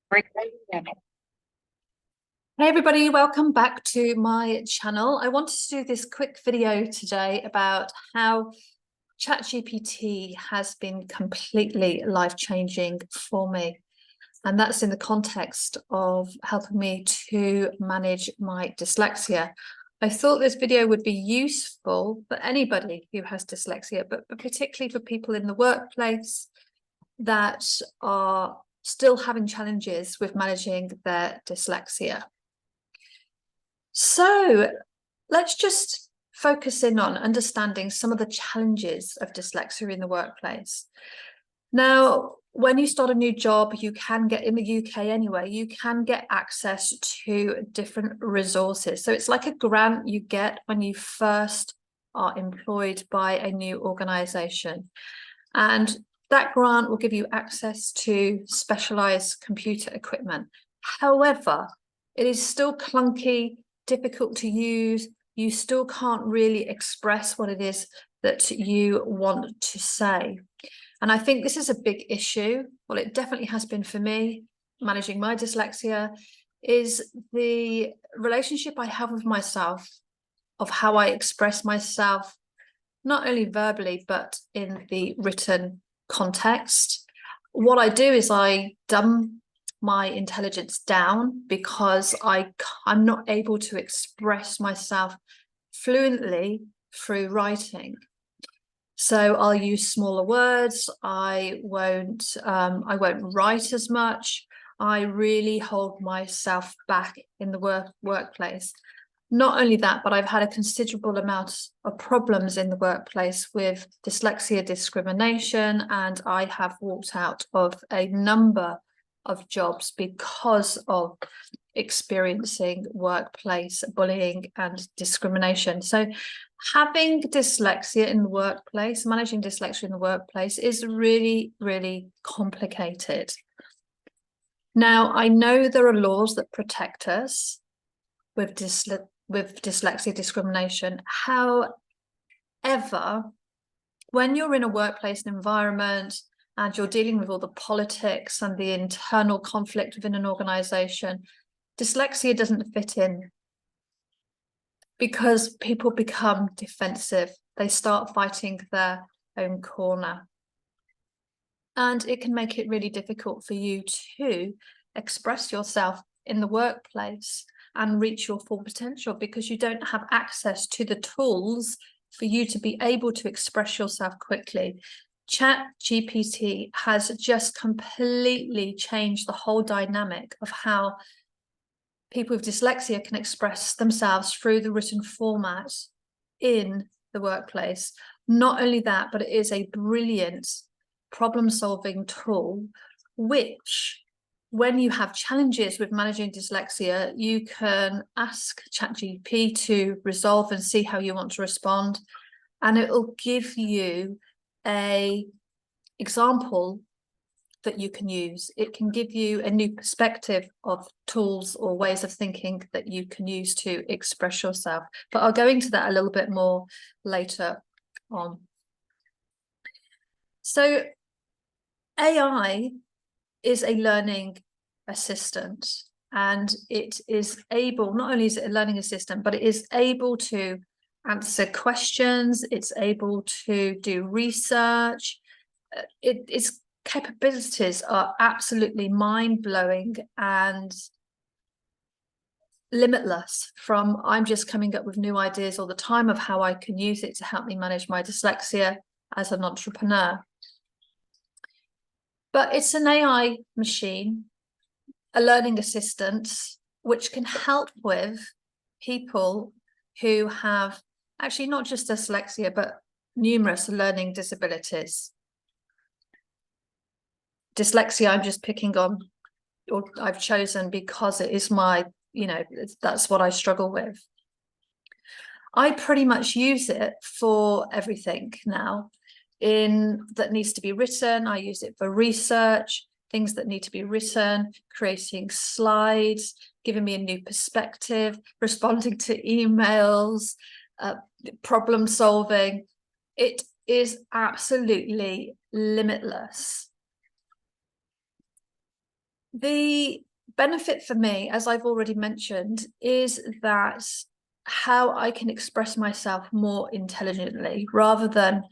Hey everybody, welcome back to my channel. I wanted to do this quick video today about how Chat GPT has been completely life-changing for me. And that's in the context of helping me to manage my dyslexia. I thought this video would be useful for anybody who has dyslexia, but particularly for people in the workplace that are still having challenges with managing their dyslexia. So let's just focus in on understanding some of the challenges of dyslexia in the workplace. Now, when you start a new job, you can get, in the UK anyway, you can get access to different resources. So it's like a grant you get when you first are employed by a new organization. And that grant will give you access to specialized computer equipment. However, it is still clunky, difficult to use. You still can't really express what it is that you want to say. And I think this is a big issue. Well, it definitely has been for me, managing my dyslexia, is the relationship I have with myself, of how I express myself, not only verbally, but in the written context. What I do is I dumb my intelligence down because I'm not able to express myself fluently through writing. So I'll use smaller words. I won't write as much. I really hold myself back in the workplace. Not only that, but I've had a considerable amount of problems in the workplace with dyslexia discrimination, and I have walked out of a number of jobs because of experiencing workplace bullying and discrimination. So having dyslexia in the workplace, managing dyslexia in the workplace is really, really complicated. Now, I know there are laws that protect us with dyslexia discrimination. However, when you're in a workplace environment and you're dealing with all the politics and the internal conflict within an organization, dyslexia doesn't fit in because people become defensive. They start fighting their own corner. And it can make it really difficult for you to express yourself in the workplace and reach your full potential because you don't have access to the tools for you to be able to express yourself quickly. Chat GPT has just completely changed the whole dynamic of how people with dyslexia can express themselves through the written format in the workplace. Not only that, but it is a brilliant problem-solving tool, which when you have challenges with managing dyslexia, you can ask ChatGPT to resolve and see how you want to respond. And it will give you an example that you can use. It can give you a new perspective of tools or ways of thinking that you can use to express yourself. But I'll go into that a little bit more later on. So AI is a learning assistant, and it is able, not only is it a learning assistant, but it is able to answer questions. It's able to do research. Its capabilities are absolutely mind-blowing and limitless. From I'm just coming up with new ideas all the time of how I can use it to help me manage my dyslexia as an entrepreneur. But it's an AI machine, a learning assistant, which can help with people who have actually not just dyslexia, but numerous learning disabilities. Dyslexia, I'm just picking on, or I've chosen because it is my, that's what I struggle with. I pretty much use it for everything now. That needs to be written. I use it for research, things that need to be written, creating slides, giving me a new perspective, responding to emails, problem solving. It is absolutely limitless. The benefit for me, as I've already mentioned, is that how I can express myself more intelligently rather than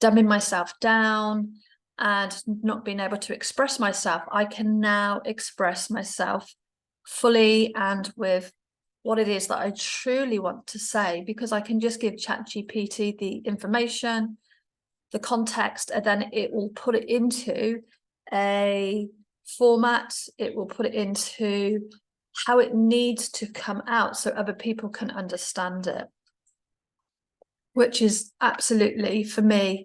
dumbing myself down and not being able to express myself. I can now express myself fully and with what it is that I truly want to say, because I can just give Chat GPT the information, the context, and then it will put it into a format. It will put it into how it needs to come out so other people can understand it, which is absolutely, for me,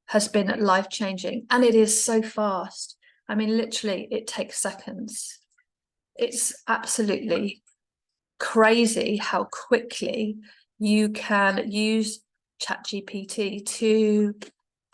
has been life-changing. And it is so fast. I mean, literally, it takes seconds. It's absolutely crazy how quickly you can use Chat GPT to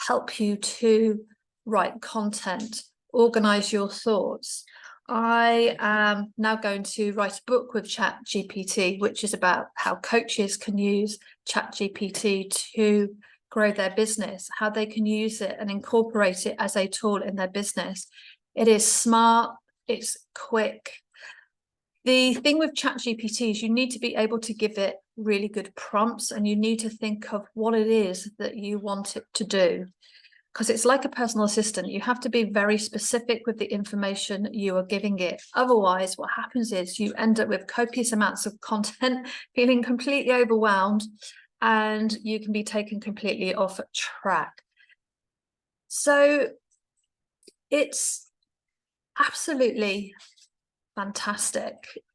help you to write content, organize your thoughts. I am now going to write a book with Chat GPT, which is about how coaches can use Chat GPT to grow their business, how they can use it and incorporate it as a tool in their business. It is smart, it's quick. The thing with Chat GPT is you need to be able to give it really good prompts, and you need to think of what it is that you want it to do. Because it's like a personal assistant. You have to be very specific with the information you are giving it. Otherwise, what happens is you end up with copious amounts of content, feeling completely overwhelmed, and you can be taken completely off track. So it's absolutely fantastic.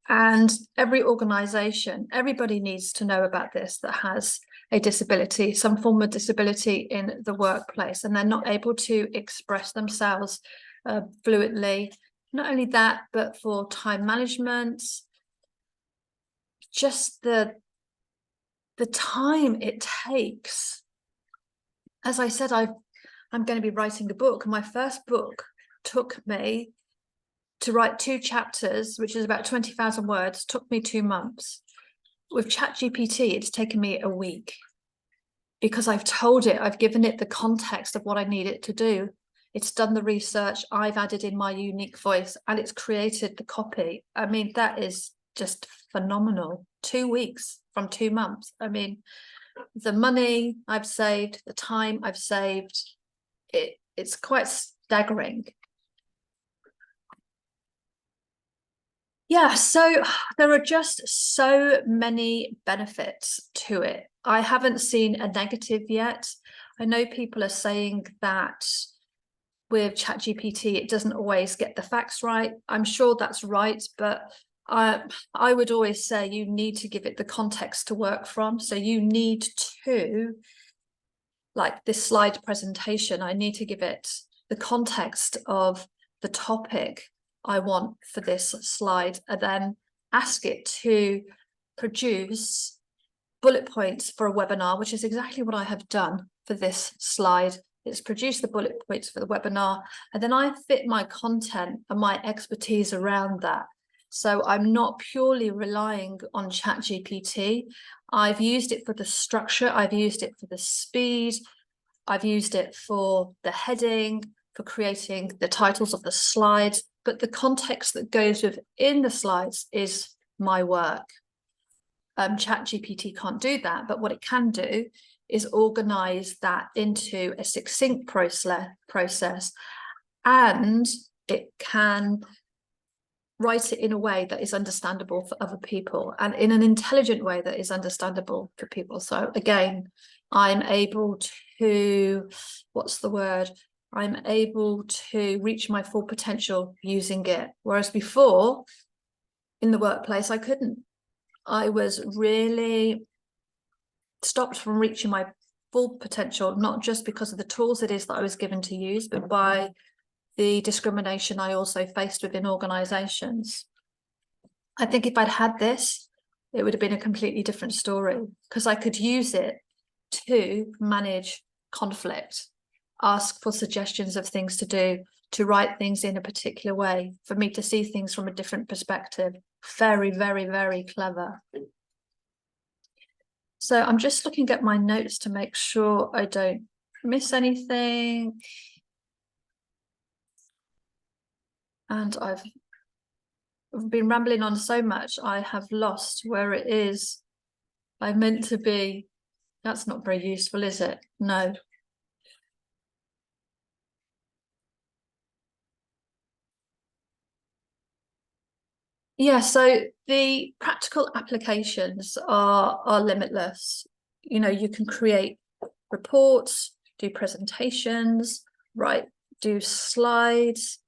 And every organization, everybody needs to know about this that has a disability, some form of disability in the workplace, and they're not able to express themselves fluently. Not only that, but for time management, just the time it takes. As I said, I'm going to be writing a book. My first book took me to write 2 chapters, which is about 20,000 words, took me 2 months. With ChatGPT, it's taken me a week, because I've told it, I've given it the context of what I need it to do. It's done the research, I've added in my unique voice, and it's created the copy. I mean, that is just phenomenal. 2 weeks from 2 months. I mean, the money I've saved, the time I've saved, it's quite staggering. Yeah, so there are just so many benefits to it. I haven't seen a negative yet. I know people are saying that with ChatGPT, it doesn't always get the facts right. I'm sure that's right, but I would always say you need to give it the context to work from. So you need to, like this slide presentation, I need to give it the context of the topic I want for this slide, and then ask it to produce bullet points for a webinar, which is exactly what I have done for this slide. It's produced the bullet points for the webinar, and then I fit my content and my expertise around that. So I'm not purely relying on ChatGPT. I've used it for the structure, I've used it for the speed, I've used it for the heading, for creating the titles of the slides, but the context that goes within the slides is my work. ChatGPT can't do that, but what it can do is organize that into a succinct process, and it can write it in a way that is understandable for other people, and in an intelligent way that is understandable for people. So again, I'm able to, what's the word? I'm able to reach my full potential using it. Whereas before, in the workplace, I couldn't. I was really stopped from reaching my full potential, not just because of the tools it is that I was given to use, but by the discrimination I also faced within organizations. I think if I'd had this, it would have been a completely different story, because I could use it to manage conflict, ask for suggestions of things to do, to write things in a particular way, for me to see things from a different perspective. Very, very, very clever. So I'm just looking at my notes to make sure I don't miss anything. And I've I've been rambling on so much, I have lost where it is I meant to be. That's not very useful, is it? No. Yeah, so the practical applications are limitless. You know, you can create reports, do presentations, do slides,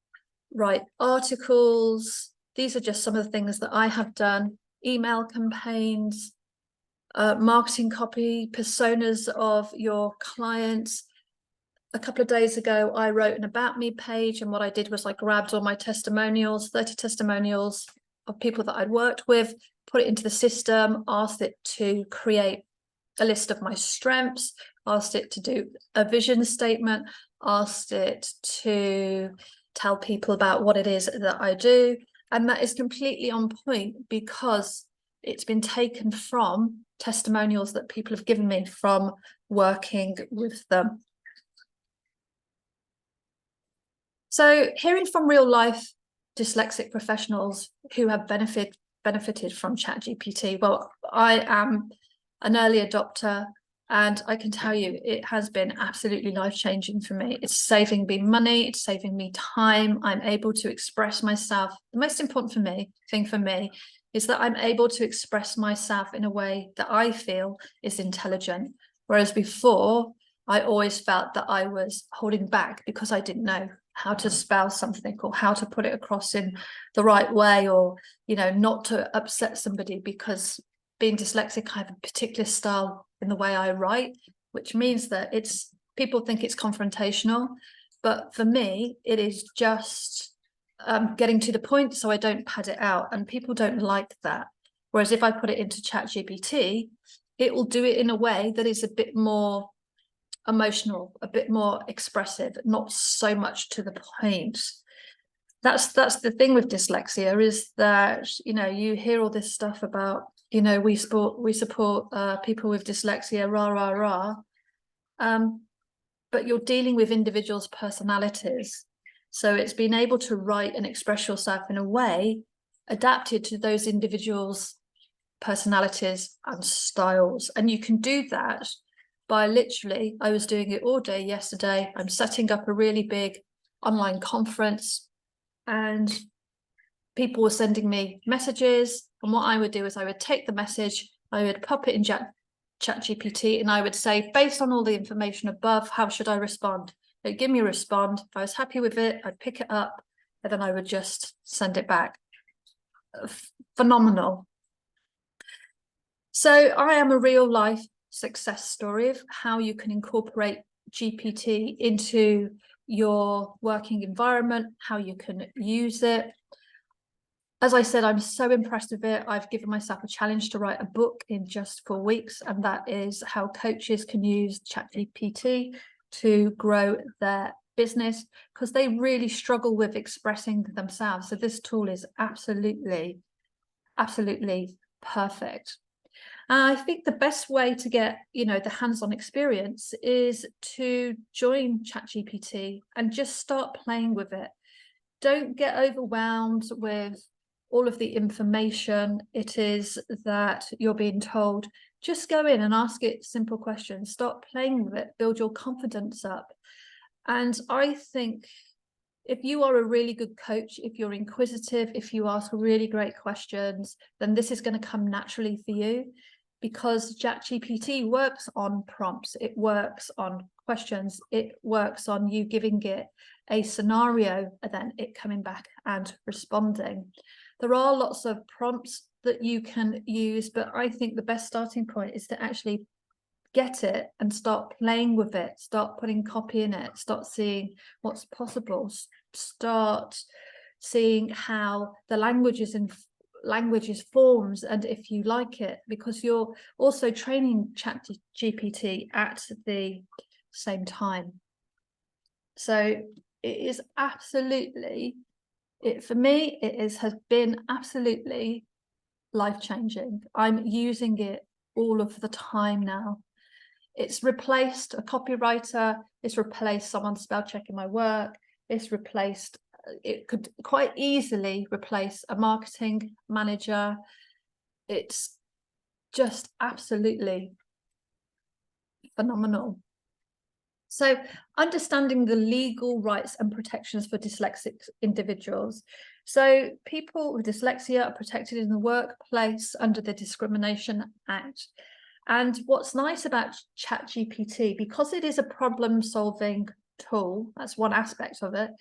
write articles. These are just some of the things that I have done. Email campaigns, marketing copy, personas of your clients. A couple of days ago, I wrote an about me page, and what I did was I grabbed all my testimonials, 30 testimonials of people that I'd worked with, put it into the system, asked it to create a list of my strengths, asked it to do a vision statement, asked it to tell people about what it is that I do. And that is completely on point because it's been taken from testimonials that people have given me from working with them. So hearing from real life dyslexic professionals who have benefited from Chat GPT, well, I am an early adopter, and I can tell you it has been absolutely life-changing for me. It's saving me money, it's saving me time. I'm able to express myself. The most important thing for me is that I'm able to express myself in a way that I feel is intelligent. Whereas before, I always felt that I was holding back because I didn't know how to spell something or how to put it across in the right way, or, you know, not to upset somebody, because being dyslexic, I have a particular style in the way I write, which means that people think it's confrontational, but for me, it is just getting to the point so I don't pad it out, and people don't like that. Whereas if I put it into Chat GPT, it will do it in a way that is a bit more emotional, a bit more expressive, not so much to the point. That's the thing with dyslexia, is that, you know, you hear all this stuff about, you know, we support people with dyslexia, rah rah rah, but you're dealing with individuals' personalities, so it's being able to write and express yourself in a way adapted to those individuals' personalities and styles. And you can do that by literally, I was doing it all day yesterday. I'm setting up a really big online conference, and people were sending me messages. And what I would do is I would take the message, I would pop it in Chat GPT, and I would say, based on all the information above, how should I respond? They'd give me a respond. If I was happy with it, I'd pick it up, and then I would just send it back. Phenomenal. So I am a real life success story of how you can incorporate GPT into your working environment, how you can use it. As I said, I'm so impressed with it. I've given myself a challenge to write a book in just 4 weeks, and that is how coaches can use Chat GPT to grow their business, because they really struggle with expressing themselves. So this tool is absolutely perfect. I think the best way to get, you know, the hands-on experience is to join ChatGPT and just start playing with it. Don't get overwhelmed with all of the information it is that you're being told. Just go in and ask it simple questions. Start playing with it, build your confidence up. And I think if you are a really good coach, if you're inquisitive, if you ask really great questions, then this is going to come naturally for you, because ChatGPT works on prompts, it works on questions, it works on you giving it a scenario and then it coming back and responding. There are lots of prompts that you can use, but I think the best starting point is to actually get it and start playing with it, start putting copy in it, start seeing what's possible, start seeing how the languages forms, and if you like it, because you're also training Chat GPT at the same time. So it is absolutely, for me, has been absolutely life-changing. I'm using it all of the time now. It's replaced a copywriter, it's replaced someone spell checking my work, it's replaced it could quite easily replace a marketing manager. It's just absolutely phenomenal. So understanding the legal rights and protections for dyslexic individuals. So people with dyslexia are protected in the workplace under the Discrimination Act. And what's nice about Chat GPT, because it is a problem-solving tool, that's one aspect of it,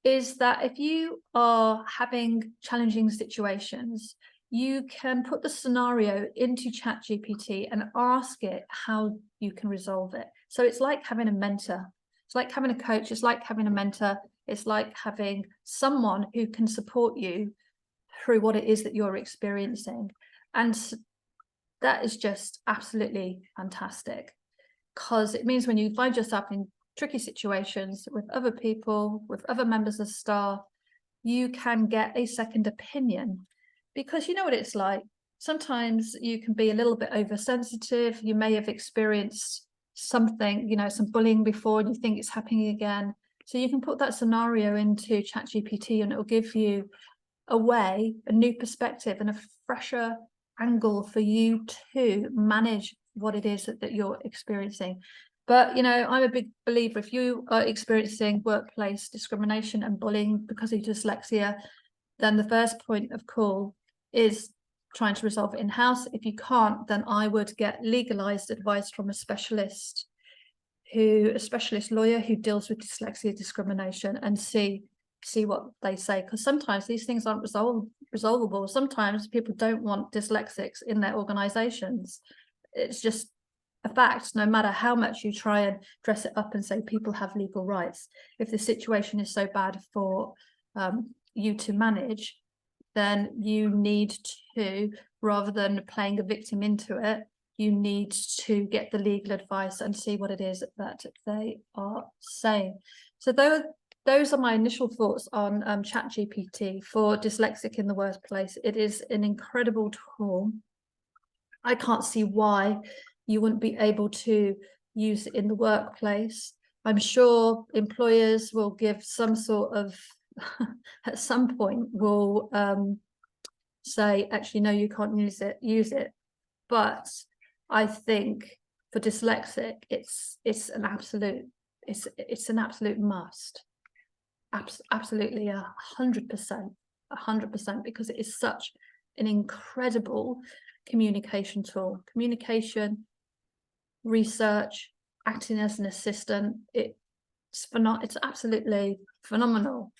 is that if you are having challenging situations, you can put the scenario into Chat GPT and ask it how you can resolve it. So it's like having a mentor. It's like having a coach. It's like having a mentor. It's like having someone who can support you through what it is that you're experiencing. And that is just absolutely fantastic, because it means when you find yourself in tricky situations with other people, with other members of staff, you can get a second opinion. Because you know what it's like. Sometimes you can be a little bit oversensitive. You may have experienced something, you know, some bullying before, and you think it's happening again. So you can put that scenario into Chat GPT, and it will give you a way, a new perspective, and a fresher angle for you to manage what it is that you're experiencing. But, you know, I'm a big believer, if you are experiencing workplace discrimination and bullying because of dyslexia, then the first point of call is trying to resolve it in-house. If you can't, then I would get legalized advice from a specialist lawyer who deals with dyslexia discrimination, and see what they say, because sometimes these things aren't resolvable. Sometimes people don't want dyslexics in their organizations. It's just a fact. No matter how much you try and dress it up and say people have legal rights, if the situation is so bad for you to manage, then you need to, rather than playing a victim into it, you need to get the legal advice and see what it is that they are saying. So those are my initial thoughts on Chat GPT for dyslexic in the workplace. It is an incredible tool. I can't see why you wouldn't be able to use it in the workplace. I'm sure employers will give some sort of at some point will say, actually, no, you can't use it. But I think for dyslexic, it's an absolute must. Absolutely 100%, because it is such an incredible communication tool. Communication, research, acting as an assistant, it's absolutely phenomenal.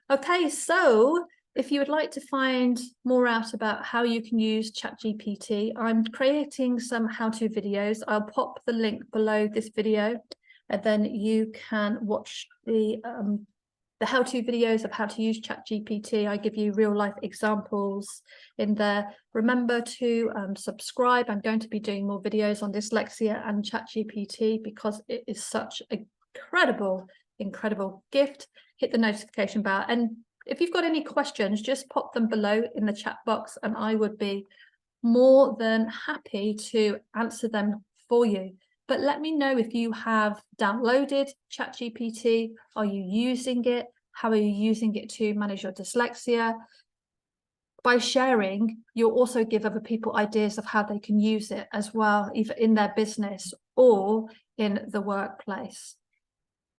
Okay, so if you would like to find more out about how you can use Chat GPT, I'm creating some how-to videos. I'll pop the link below this video, and then you can watch the how-to videos of how to use Chat GPT. I give you real-life examples in there. Remember to subscribe. I'm going to be doing more videos on dyslexia and Chat GPT, because it is such an incredible gift. Hit the notification bell, and if you've got any questions, just pop them below in the chat box, and I would be more than happy to answer them for you. But let me know if you have downloaded Chat GPT. Are you using it? How are you using it to manage your dyslexia? By sharing, you'll also give other people ideas of how they can use it as well, either in their business or in the workplace.